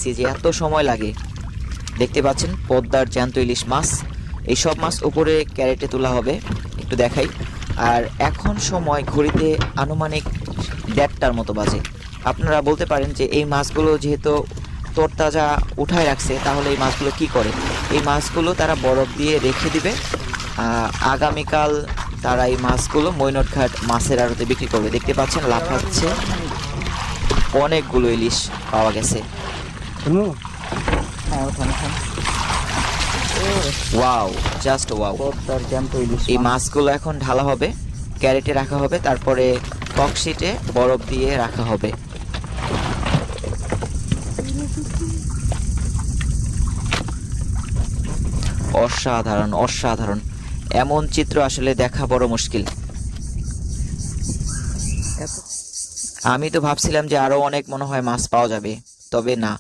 যে এত সময় লাগে। দেখতে পাচ্ছেন পদ্মার জ্যান্ত ইলিশ মাছ। এই সব মাছ উপরে ক্যারেটে তোলা হবে, একটু দেখাই। আর এখন সময় ঘড়িতে আনুমানিক 1:30টার মতো বাজে। আপনারা বলতে পারেন যে এই মাছগুলো যেহেতু তরতাজা উঠায় রাখছে, তাহলে এই মাছগুলো কি করে? এই মাছগুলো তারা বরফ দিয়ে রেখে দিবে। আগামীকাল তারা এই মাছগুলো মৈনটঘাট মাছের আড়তে বিক্রি করবে। দেখতে পাচ্ছেন লাফাচ্ছে, অনেকগুলো ইলিশ পাওয়া গেছে। Wow, just wow. এই মাছগুলো এখন ঢালা হবে, ক্যারেটে রাখা হবে, তারপরে ককশিটে বরফ দিয়ে রাখা হবে। অসাধারণ, অসাধারণ। এমন চিত্র আসলে দেখা বড় মুশকিল। আমি তো ভাবছিলাম যে আরো অনেক মনে হয় মাছ পাওয়া যাবে, তবে না।